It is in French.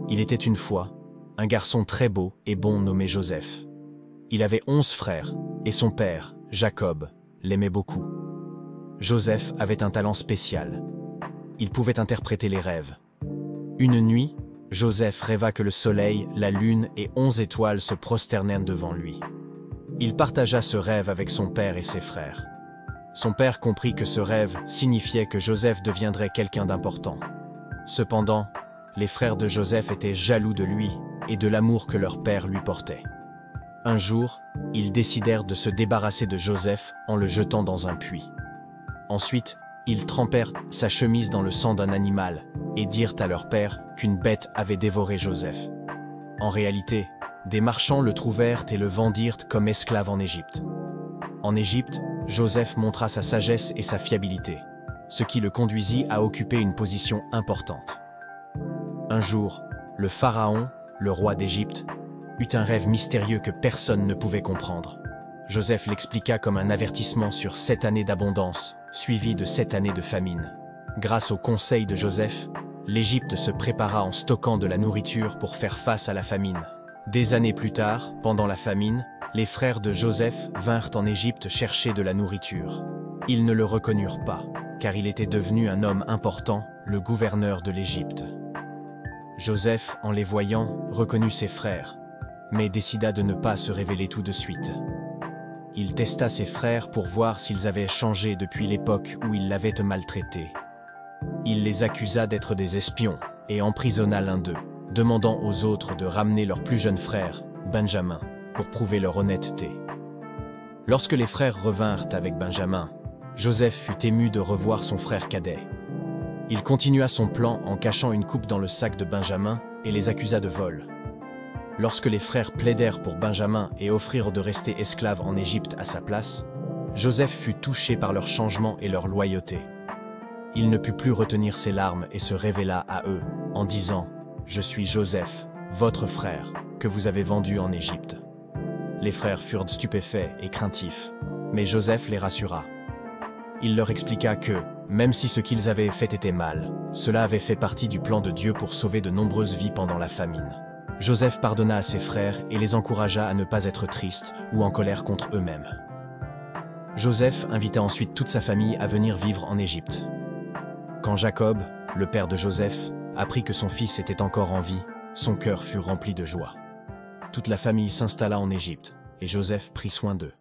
Il était une fois un garçon très beau et bon nommé Joseph. Il avait 11 frères, et son père, Jacob, l'aimait beaucoup. Joseph avait un talent spécial. Il pouvait interpréter les rêves. Une nuit, Joseph rêva que le soleil, la lune et 11 étoiles se prosternèrent devant lui. Il partagea ce rêve avec son père et ses frères. Son père comprit que ce rêve signifiait que Joseph deviendrait quelqu'un d'important. Cependant, les frères de Joseph étaient jaloux de lui et de l'amour que leur père lui portait. Un jour, ils décidèrent de se débarrasser de Joseph en le jetant dans un puits. Ensuite, ils trempèrent sa chemise dans le sang d'un animal et dirent à leur père qu'une bête avait dévoré Joseph. En réalité, des marchands le trouvèrent et le vendirent comme esclave en Égypte. En Égypte, Joseph montra sa sagesse et sa fiabilité, ce qui le conduisit à occuper une position importante. Un jour, le pharaon, le roi d'Égypte, eut un rêve mystérieux que personne ne pouvait comprendre. Joseph l'expliqua comme un avertissement sur 7 années d'abondance, suivies de 7 années de famine. Grâce au conseil de Joseph, l'Égypte se prépara en stockant de la nourriture pour faire face à la famine. Des années plus tard, pendant la famine, les frères de Joseph vinrent en Égypte chercher de la nourriture. Ils ne le reconnurent pas, car il était devenu un homme important, le gouverneur de l'Égypte. Joseph, en les voyant, reconnut ses frères, mais décida de ne pas se révéler tout de suite. Il testa ses frères pour voir s'ils avaient changé depuis l'époque où il l'avait maltraité. Il les accusa d'être des espions et emprisonna l'un d'eux, demandant aux autres de ramener leur plus jeune frère, Benjamin, pour prouver leur honnêteté. Lorsque les frères revinrent avec Benjamin, Joseph fut ému de revoir son frère cadet. Il continua son plan en cachant une coupe dans le sac de Benjamin et les accusa de vol. Lorsque les frères plaidèrent pour Benjamin et offrirent de rester esclave en Égypte à sa place, Joseph fut touché par leur changement et leur loyauté. Il ne put plus retenir ses larmes et se révéla à eux, en disant « Je suis Joseph, votre frère, que vous avez vendu en Égypte. » Les frères furent stupéfaits et craintifs, mais Joseph les rassura. Il leur expliqua que, même si ce qu'ils avaient fait était mal, cela avait fait partie du plan de Dieu pour sauver de nombreuses vies pendant la famine. Joseph pardonna à ses frères et les encouragea à ne pas être tristes ou en colère contre eux-mêmes. Joseph invita ensuite toute sa famille à venir vivre en Égypte. Quand Jacob, le père de Joseph, apprit que son fils était encore en vie, son cœur fut rempli de joie. Toute la famille s'installa en Égypte, et Joseph prit soin d'eux.